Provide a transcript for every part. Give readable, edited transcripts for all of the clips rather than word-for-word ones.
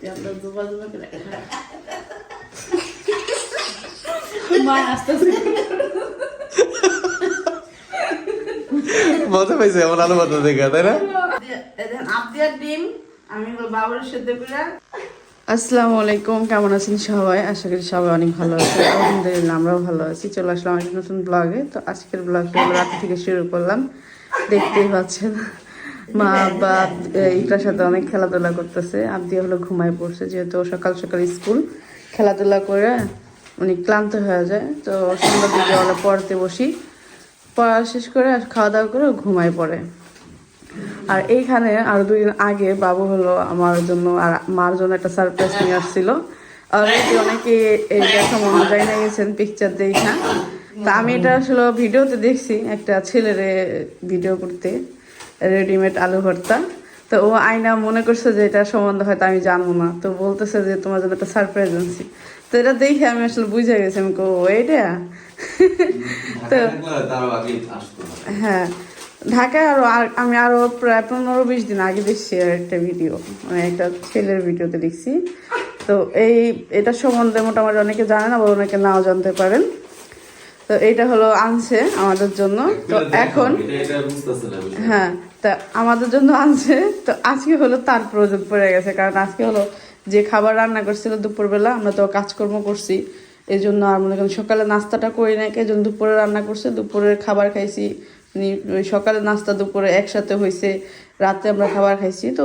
মজা পাইছে এমন আলু ভাত দেখা, তাই না? ডিম আমি বাবুর সাথে করে। আসসালামু আলাইকুম, কেমন আছেন সবাই? আশা করি সবাই অনেক ভালো আছে। আলহামদুলিল্লাহ আমরাও ভালো আছি। চলে আসলাম একটা নতুন ব্লগে। তো আজকের ব্লগটা রাত থেকে শুরু করলাম, দেখতেই পাচ্ছেন। মা বা এইটার সাথে অনেক খেলাধুলা করতেছে। আব্দি হলো ঘুমায় পড়ছে, যেহেতু সকাল সকাল স্কুল, খেলাধুলা করে অনেক ক্লান্ত হয়ে যায়। তো সন্ধ্যার দিকে ওরা পড়তে বসি, পড়া শেষ করে খাওয়া দাওয়া করে ঘুমায় পড়ে। আর এইখানে আরো 2 দিন আগে বাবু হলো আমার জন্য আর মার জন্য একটা সারপ্রাইজ নিয়ে আসছিল। অলরেডি অনেকে এইটা সম্বন্ধে জানিয়ে গেছেন পিকচার দেখা। তা আমি এটা আসলে ভিডিওতে দেখছি, একটা ছেলেরে ভিডিও করতে রেডিমেড আলু ভর্তা। তো ও আয়না মনে করছে যে এটা সম্বন্ধে হয়তো আমি জানবো না, তো বলতেছে যে তোমার জন্য একটা সারপ্রাইজ আনছি। তো এটা দেখে আমি আসলে বুঝে গেছি, আমি কো এইটা। তো হ্যাঁ, ঢাকায় আমি আরো প্রায় 15-20 দিন আগে দেখছি একটা ভিডিও, মানে একটা ছেলের ভিডিওতে দেখছি। তো এটা সম্বন্ধে মোটামুটি অনেকে জানে না বা অনেকে নাও জানতে পারেন। তো এইটা হলো আনছে আমাদের জন্য। তো এখন হ্যাঁ, তা আমাদের জন্য আনছে। তো আজকে হলো তার প্রয়োজন পড়ে গেছে, কারণ আজকে হলো যে খাবার রান্না করছিল দুপুরবেলা, আমরা তো কাজকর্ম করছি, এই জন্য আর মনে করেন সকালে নাস্তাটা করি নাই, এই জন্য দুপুরে রান্না করছে, দুপুরের খাবার খাইছি। ওই সকালে নাস্তা দুপুরে একসাথে হয়েছে, রাতে আমরা খাবার খাইছি। তো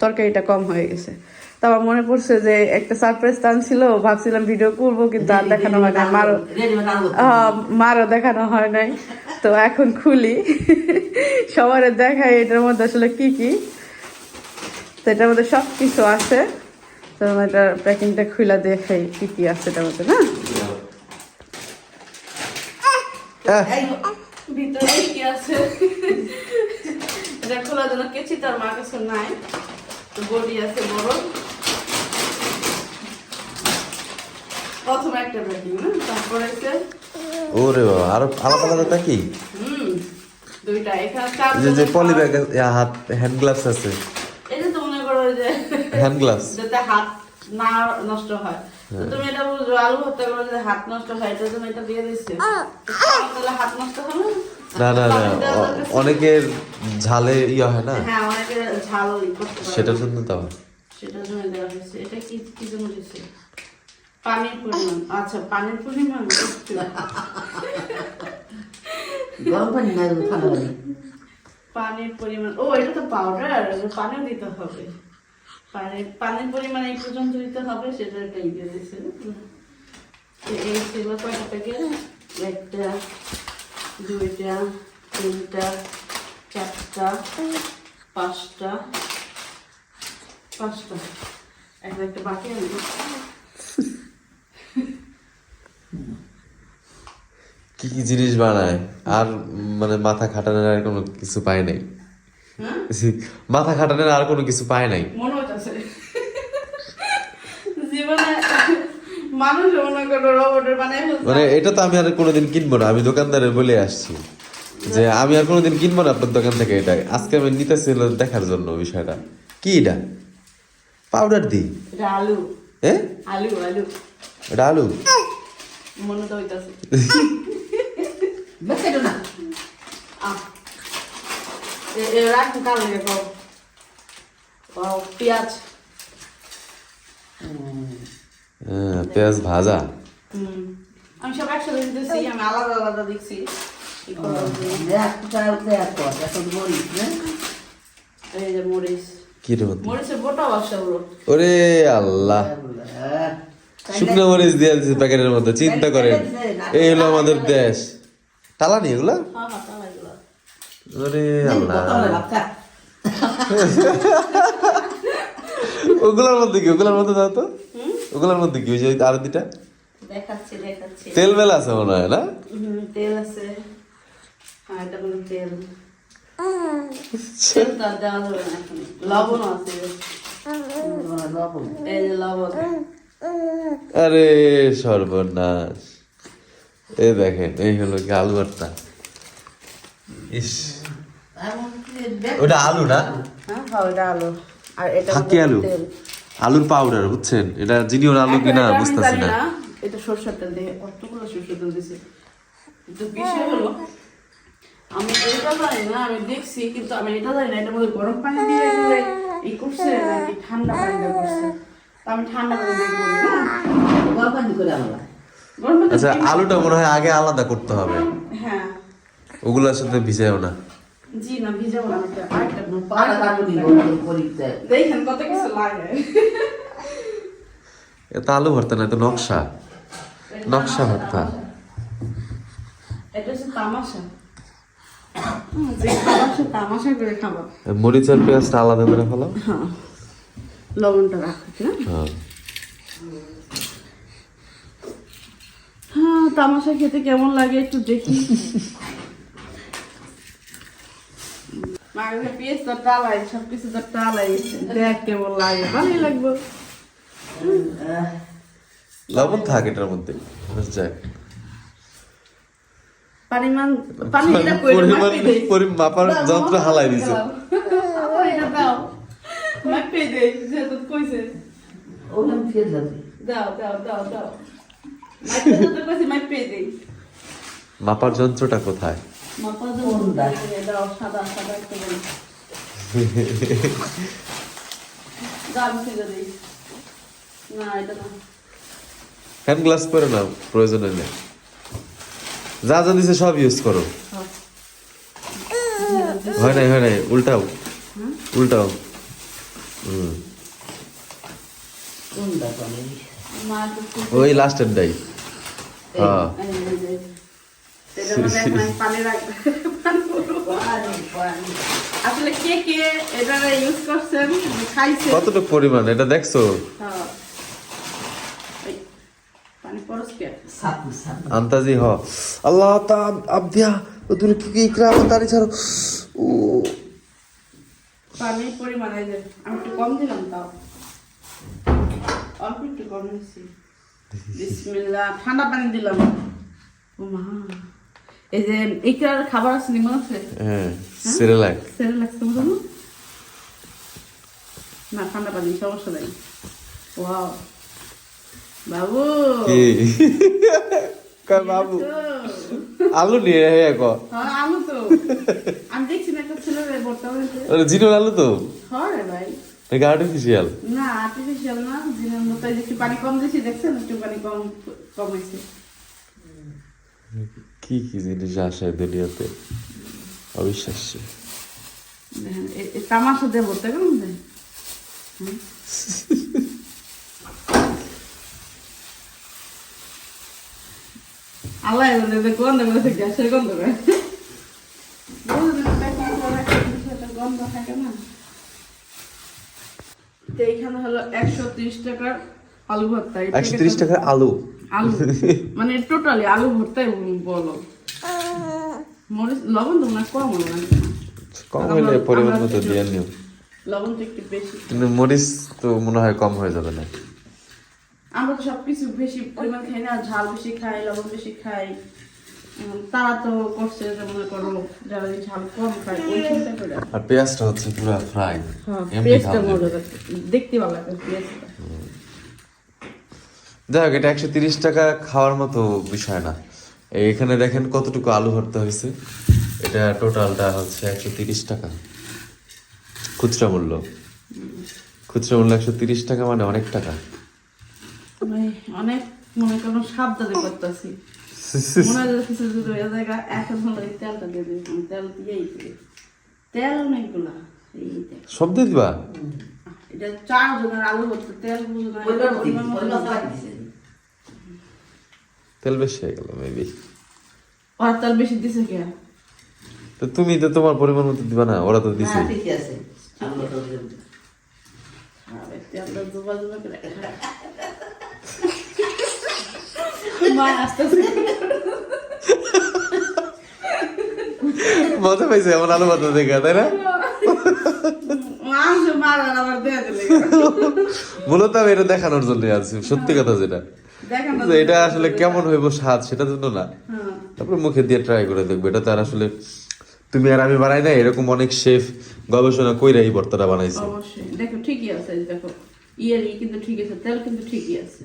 তরকারিটা কম হয়ে গেছে। তো আমার মনে পড়ছে যে একটা সারপ্রাইজ আনছিল, ভাবছিলাম ভিডিও করবো, কিন্তু আর দেখানো হয় নাই, মারও দেখানো হয় নাই। তো এখন খুলি, সবার দেখাই এটার মধ্যে আসলে কি কি। তো এটার মধ্যে সব কিছু আছে। তো এটার প্যাকিংটা খুলে দেখাই কি কি আছে এটার মধ্যে। না ভিতরে কি আছে এটা খোলার জন্য কেচি তার মার কাছে নাই। তো বডি আছে বড়, প্রথম একটা প্যাকিং, না তারপরে ওরে বাবা, আরো আলাদা আলাদা কি? দুইটা এখানে চার যে পলি ব্যাগ, হাত হ্যান্ড গ্লাভস আছে। এটা তো মনে করো যে হ্যান্ড গ্লাভস, যাতে হাত না নষ্ট হয়। তো তুমি এটা বুঝো, আলু ভর্তা করে যে হাত নষ্ট হয়, এটার জন্য এটা দিয়ে দিচ্ছে। তাহলে হাত নষ্ট হবে না না না, অনেকের ঝালে ইয়ে হয় না। হ্যাঁ, অনেকের ঝাল করতে পারে, সেটার জন্য তো সেটার জন্য দেওয়া হয়েছে। এটা কি কি জন্য দিচ্ছে? পানির পরিমাণ। আচ্ছা, পানির পরিমাণ গরম পানি না, ঠান্ডা পানি। পানির পরিমাণ, ও এটা তো পাউডার, পানিও দিতে হবে। পানির পরিমাণ এই পর্যন্ত দিতে হবে, সেটা এটাই দিয়ে দিয়েছে। এই ছিল কয়টা প্যাকেট? 1টা 2টা 3টা 4টা 5টা একটা বাকি আছে। কি কি জিনিস বানায়, আর মানে মাথা খাটানোর আর কোনো কিছু পায় নাই। মাথা খাটানোর আর কোনো কিছু পায় নাই মনে হচ্ছে জীবনে মানুষ মনে করো রোবটের মানে এটা তো আমি আর কোনোদিন কিনবো না। আমি দোকানদারের বলে আসছি যে আমি আর কোনোদিন কিনবো না আপনার দোকান থেকে। এটা আজকে আমি নিতেছি দেখার জন্য বিষয়টা কি। এটা পাউডার দিই, এটা আলু। হ্যাঁ, আলু এটা আলু মনে তো হইতাছে। বেশি না রাখুন কালো দেখো। পেঁয়াজ, পেঁয়াজ ভাজা। আমি সব একসাথে দিতেছি, আমি আলাদা আলাদা দেখছি। এই যে মরিচ, কি রে মরিচের বোটা বাসা ওর। ওরে আল্লাহ, শুকনো মরিচ দিয়ে দিচ্ছে প্যাকেটের মধ্যে। চিন্তা করেন, এই হলো আমাদের দেশ। টালানি এগুলা। ওরে আল্লাহ, ওগুলার মধ্যে কি? ওগুলার মধ্যে দাও তো, ওগুলার মধ্যে কি? ওই যে আর দুটা দেখাচ্ছি। তেল মেলা আছে মনে হয়, না? তেল আছে। হ্যাঁ, এটা কোনো তেল। লবণ আছে, এই যে লবণ। আরে সর্বনাশ, এই দেখেন, এই হলো কি আলু ভর্তা। ইস, ওটা আলু না? হ্যাঁ, ওটা আলু। আর এটা ফাঁকি আলু, আলুর পাউডার বুঝছেন, এটা জিনিওর আলু কিনা এখন এটা আমি বুঝতেছি জানি না। এটা সরষের তেল দিয়ে কতগুলো সরষের তেল দিছে। কিন্তু বিষয় হলো আমি এটা জানি না, আমি দেখছি কিন্তু আমি এটা জানি না এটার মধ্যে গরম পানি দিয়ে এগুলো এই করছে নাকি ঠান্ডা পানি দিয়ে করছে। তো আমি ঠান্ডা পানি দিয়ে করি না, গরম পানি করে আমরা গরম পানি আচ্ছা দিয়ে- আলুটা মনে হয় আগে আলাদা করতে হবে, হ্যাঁ ওগুলোর সাথে ভিজাও না। জি না ভিজাবো না, এটা আরেকটা পাড়া কাটু দিব করি দেখেন কত কিছু লাগে। এটা আলু ভর্তা না, তো নকশা, নকশা ভর্তা। এটা হচ্ছে তামাশা। যে তামাশা তামাশা করে খাবো। মরিচ আর পেঁয়াজটা আলাদা করে ফেলো। হ্যাঁ লবণটা রাখো না। হ্যাঁ হ্যাঁ তামাশা খেতে কেমন লাগে একটু দেখি। মায়ের পেঁয়াজ তো টালাই, সবকিছু তো টালাই, দেখ কেমন লাগে, ভালোই লাগবে। লবণ থাক এটার মধ্যে, ব্যাস যাক। পরিমাণ পানি এটা কইরা পরিমাণ মাপে দেই। মাপার যন্ত্র হালাই দিছে। এটা দাও মাপে দেই, যেহেতু কইছে ওখান ফের যাবে দাও দাও দাও দাও মাপে তো কইছে মাপে দেই। মাপার যন্ত্রটা কোথায়? মাপা কোনটা? দাও সাদা সাদা একটা বলি দাও ফেলে দেই। না এটা না, হ্যান্ড গ্লাস পরে নাও, প্রয়োজন নেই। যা যা দিছে সব ইউজ করো। হয় নাই, হয় নাই, উল্টাও উল্টাও। কোনটা পানি মা তো ওই লাস্টের ডাই। হ্যাঁ এটার মধ্যে এখন আমি পানি রাখবো। পানি পানি আসলে কে কে এটা ইউজ করছেন খাইছে। কতটুকু পরিমাণ এটা দেখছো? হ্যাঁ। এই, পানি পরস কে সাপু সাপু আন্তাজি হ আল্লাহ তা আবদিয়া ওদুর কি ইকরাম তারি ছাড়ো। ও পানির পরিমাণ এই যে আমি একটু কম দিলাম, তাও অল্প একটু কম দিচ্ছি। বিসমিল্লাহ, ঠান্ডা পানি দিলাম। ও মা, এই যে ইকরার খাবার আছে নি মনে আছে? হ্যাঁ সিরিলাক। সেরে লাগছে মনে হয়? না ঠান্ডা পানি, সমস্যা নাই। ওয়াও বাবু কি কয় বাবু আলু নিয়ে হে কো হ্যাঁ আলু তো আমি দেখছি না একটা ছেলে বর্তমানে। ওরে জিনোর আলু তো হ্যাঁ রে ভাই, এটা আর্টিফিশিয়াল। না আর্টিফিশিয়াল না, দিনের মতো এই যে একটু পানি কম দিয়েছি, দেখছেন একটু পানি কম কম হয়েছে। কি কি জিনিস আসে দুনিয়াতে, অবিশ্বাস্য। দেখেন এই তামাশা দেবো তাই কেমন দেয়? আল্লাহ গন্ধ করে গ্যাসের গন্ধ করে গন্ধ থাকে না। তো এইখানে হলো 130 টাকার আলু ভর্তা। এটা 130 টাকার আলু। আলু মানে টোটালি আলু ভর্তাই বলো। মরিচ লবণ তো না কম হলো না, কম হইলে পরিমাণ মতো দিয়ে নিও। লবণ তো একটু বেশি। কিন্তু মরিচ তো মনে হয় কম হয়ে যাবে না। আমরা তো সবকিছু বেশি পরিমাণ খাই না, ঝাল বেশি খাই, লবণ বেশি খাই। তারা তো করছে যে মনে করো যারা এই ঝাল কম খায় ওই চিন্তা করে। আর পেঁয়াজটা হচ্ছে পুরো ফ্রাই, এমনি পেঁয়াজটা খাওয়া মজা যাবে। দেখতে ভালো লাগে পেঁয়াজটা। যাই হোক, এটা 130 টাকা খাওয়ার মতো বিষয় না। এখানে দেখেন কতটুকু আলু ভর্তা হয়েছে। এটা টোটালটা হচ্ছে 130 টাকা খুচরা মূল্য। খুচরা মূল্য 130 টাকা, মানে অনেক টাকা। মানে অনেক মনে করো সাবধানে করতেছি, মনে হয় কিছু যদি ওই জায়গা এখন হলো এই তেলটা দিয়ে দিই, তেল দিয়েই দিই। তেল অনেকগুলা এই দেখ। সব দিয়ে দিবা? এটা 4 জনের আলু ভর্তা, তেল বুঝো না ওইটা পরিমাণ মতো ওইটা দিতে পানি হবে। তেল বেশি হয়ে গেল মেবি। আর তেল বেশি দিছে কে? তো তুমি তো তোমার পরিমাণ মতো দিবা না, ওরা তো দিছে। হ্যাঁ ঠিক আছে আমরা তো আরে তেলটা জুবা জুবা করে মা আসতেছে। মজা পাইছে এমন আলু ভর্তা দেখা, তাই না? মাংস মারার আবার দেয়া দিলে মূলত আমি এটা দেখানোর জন্য আছি, সত্যি কথা যেটা। দেখেন না যে এটা আসলে কেমন হইব স্বাদ সেটার জন্য না, হ্যাঁ তারপর মুখে দিয়ে ট্রাই করে দেখবো। এটা তো আর আসলে তুমি আর আমি বানাই না, এরকম অনেক শেফ গবেষণা কইরা এই ভর্তাটা বানাইছে। অবশ্যই দেখো ঠিকই আছে, এই দেখো ইয়েরই কিন্তু ঠিক আছে, তেল কিন্তু ঠিকই আছে।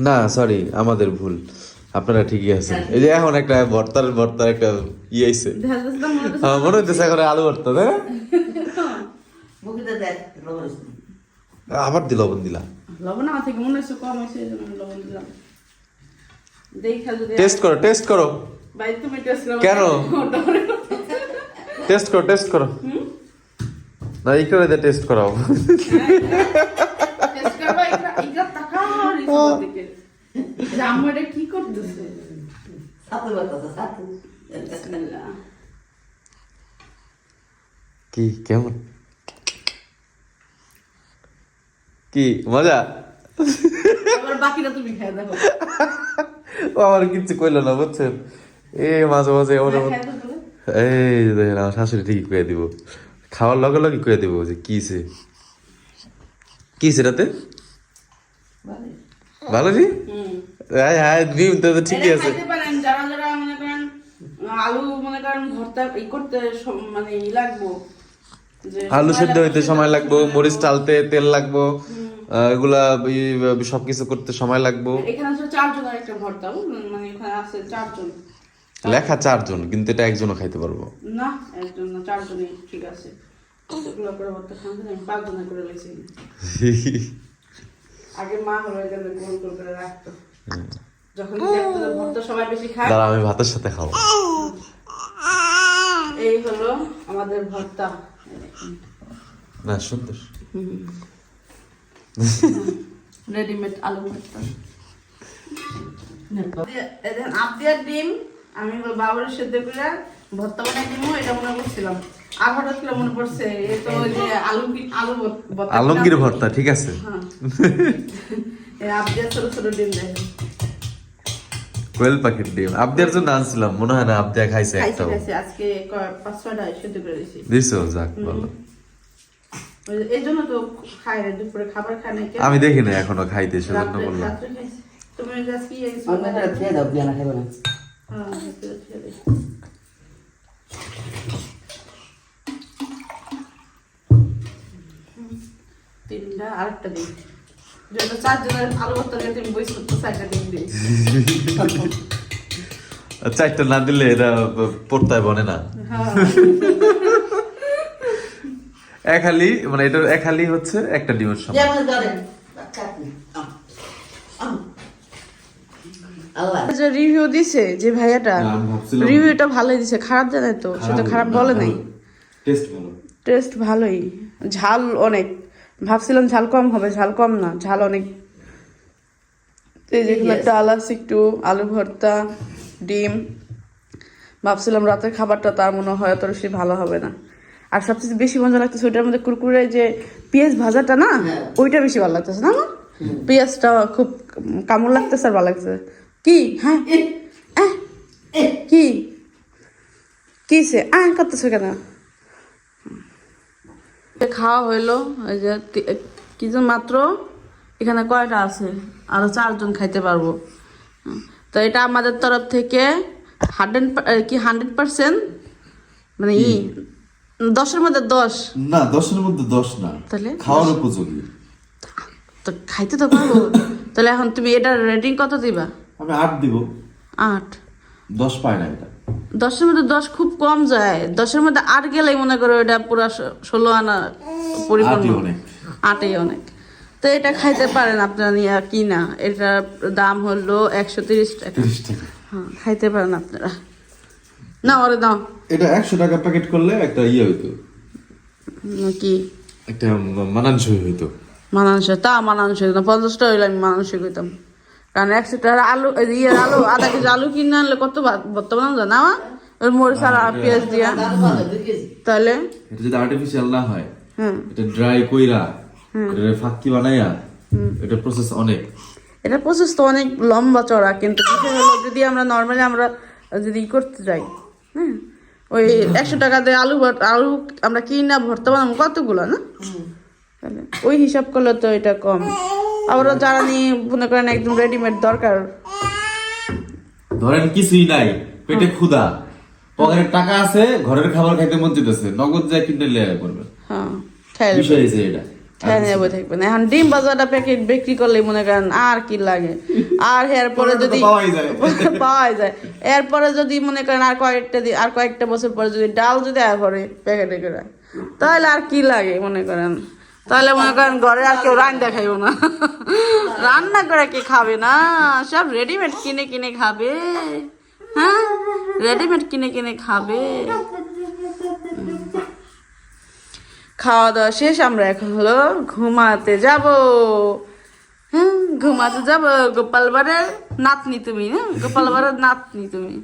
না সরি, আমাদের ভুল, আপনারা ঠিকই আছেন। এই যে এখন একটা ভর্তার একটা ইয়ে আইছে, দেখা যাচ্ছে না, মনে হচ্ছে আমার মনে হইতেছে এখন আলু ভর্তা, তাই না? মুখে দেখ রোজ আবার লবণ দিলা, লবণ আমার থেকে মনে হচ্ছে কম হয়েছে, এই জন্য আমি লবণ দিলাম। দেখা যদি টেস্ট করো ভাই তুমি টেস্ট করো। কেন? টেস্ট করো না, এই করে টেস্ট করাও। টেস্ট করবা, এটা টাকা দিকে যে আম্মু এটা কি করতেছে। সাথে বাতাসা সাথে বিসমিল্লাহ। কি কেমন, কি মজা? আবার বাকিটা তুমি খেয়ে দেখো। ও আমার কিচ্ছু কইলো না, বুঝছেন? মাঝে মাঝে এমন এমন, খেয়ে দেখো। এই যে দেখেন আমার শাশুড়ি ঠিকই কয়ে দিব, খাওয়ার লগে লগে কয়ে দিব যে কিছে রাতে ভালো জি। হুম। হ্যাঁ ডিম তো ঠিকই এটা আছে। খাইতে পারেন যারা যারা মনে করেন আলু মনে করেন ভর্তা করতে মানে লাগবো, যে আলু সেদ্ধ হইতে সময় লাগবো, মরিচ টালতে তেল লাগবো, এগুলা সবকিছু করতে সময় লাগবো। এখানে আছে 4 জনের একটা ভর্তা, মানে এখানে আছে 4 জন। লেখা 4 জন, কিন্তু এটা একজনও খাইতে পারবো না একজন না, 4 জনই ঠিক আছে। এগুলো করে ভর্তা খান, আমি 5 জনের করে লইছি। আগে মা হলো এখানে গোল গোল করে রাখতো, যখন দেখতো যে ভর্তা সবাই বেশি খায়। দাঁড়া আমি ভাতের সাথে খাবো। এই হলো আমাদের ভর্তা। না সুন্দর, রেডিমেড আলু ভর্তা। আবদিয়ার ডিম আমি বাবার সেদ্ধ করে ভর্তা বানাই দিব, এটা মনে করছিলাম। আর হঠাৎ করে মনে পড়ছে এ তো ওই যে ভর্তা। আলমগীর ভর্তা, ঠিক আছে। হ্যাঁ, এই আবদিয়ার ছোট ছোট ডিম দেখেন। কোয়েল পাখির ডিম আবদিয়ার জন্য আনছিলাম, মনে হয় না আবদিয়া খাইছে একটাও। খাইছি আজকে 5-6টা সেদ্ধ করে দিয়েছি। দিছো, যাক ভালো। এই জন্য তো খাই না, দুপুরে খাবার খাই না। আমি দেখি না এখনো খাইতে, সেজন্য বললাম। রাত্রে খাইছি। তুমি আজকে ইয়ে গেছো? অন্যটা খেয়ে দাও, বিয়ানা খাইবে না। হ্যাঁ, খেয়ে দিই। তিনটা আরেকটা দিই, যেটা 4 জনের আলু ভর্তা দিয়ে তুমি বইছো তো 4টা ডিম দিই। 4টা না দিলে এটা পড়তায় বনে না। হ্যাঁ, এক হালি, মানে এটা এক হালি হচ্ছে একটা ডিমের সমান। যেমন ধরেন চাটনি আল্লাহ যে রিভিউ দিছে যে ভাইয়াটা, না, আমি ভাবছিলাম- রিভিউটা ভালোই দিছে, খারাপ জানাই তো, সেটা খারাপ বলে নাই। টেস্ট ভালো। টেস্ট ভালোই, ঝাল অনেক, ভাবছিলাম ঝাল কম হবে, ঝাল কম না, ঝাল অনেক। এই যেগুলো ডাল আছে একটু, আলু ভর্তা, ডিম। ভাবছিলাম রাতের খাবারটা তার মনে হয় অত বেশি ভালো হবে না। আর সবচেয়ে বেশি মজা লাগতেছে ওইটার মধ্যে কুরকুরে যে পেঁয়াজ ভাজাটা না, ওইটা বেশি ভালো লাগতেছে না আমার। পেঁয়াজটা খুব কামড় লাগতেছে আর ভালো লাগতেছে। কি হ্যাঁ কি কিসে করতেছো কেন? খাওয়া হইলো, ওই যে কি যে মাত্র এখানে কয়টা আছে, আরো 4 জন খাইতে পারবো। তো এটা আমাদের তরফ থেকে 100% মানে 10-এর মধ্যে 10। না 10-এর মধ্যে 10 না, তাহলে খাওয়ার উপযোগী। তো খাইতে তো পারবো। তাহলে এখন তুমি এটার রেটিং কত দিবা? আমি 8 দিব। 8? 10 পায় না এটা। 10-এর মধ্যে 10 খুব কম যায়। 10-এর মধ্যে 8 গেলেই মনে করো এটা পুরো 16 আনা পরিপূর্ণ। 8ই অনেক। 8ই অনেক। তো এটা খাইতে পারেন আপনারা, নিয়ে কি না, এটার দাম হলো 130 টাকা। 30 টাকা। হ্যাঁ, খাইতে পারেন আপনারা। না ওরে দাও। এটা 100 টাকা প্যাকেট করলে একটা ইয়ে হইতো, কি একটা মানানসই হইতো। মানানসই? তা মানানসই না, 50 টাকা হইলে আমি মানানসই কইতাম। কারণ 100 টাকার আলু, আলু আধা কেজি আলু কিনে আনলে কত ভর্তা বানানো যায় না? ওর মরিচ আর পেঁয়াজ দিয়া, তাহলে এটা যদি আর্টিফিশিয়াল না হয়, হুম, এটা ড্রাই কইরা, এটা ফাক্কি বানাইয়া, এটা প্রসেস অনেক। এটা প্রসেস তো অনেক লম্বা চড়া, কিন্তু বিষয় হলো যদি আমরা নর্মালি আমরা যদি করতে যাই, হ্যাঁ, ওই 100 টাকা দিয়ে আলু আমরা কিনা ভর্তা বানাবো কতগুলো না, তাহলে ওই হিসাব করলে তো এটা কম। আবার যারা নিয়ে মনে করেন একদম রেডিমেড দরকার, ধরেন কিছুই নাই, পেটে ক্ষুধা, পকেটে টাকা আছে, ঘরের খাবার খাইতে মন চাইতেছে, নগদ যায় কিনে লিয়ে করবে। হ্যাঁ, খেয়াল বিষয় হয়েছে এটা। ঠ্যাং বই থাকবেন। এখন ডিম বাজারটা প্যাকেট বিক্রি করলে মনে করেন আর কি লাগে, আর এরপরে যদি পাওয়াই যায়, এরপরে যদি মনে করেন আর কয়েকটা বছর পরে যদি ডাল যদি আর করে প্যাকেটে করে, তাহলে আর কি লাগে মনে করেন, তাহলে মনে করেন ঘরে আর কেউ রান্না খাইব না, রান্না করে কে খাবে না, সব রেডিমেড কিনে কিনে খাবে। হ্যাঁ, রেডিমেড কিনে কিনে খাবে। খাওয়া দাওয়া শেষ, আমরা এখন হলো ঘুমাতে যাব। হ্যাঁ, ঘুমাতে যাব। গোপাল বাড়ির নাতনি তুমি, হ্যাঁ, গোপাল বাড়ির নাতনি তুমি।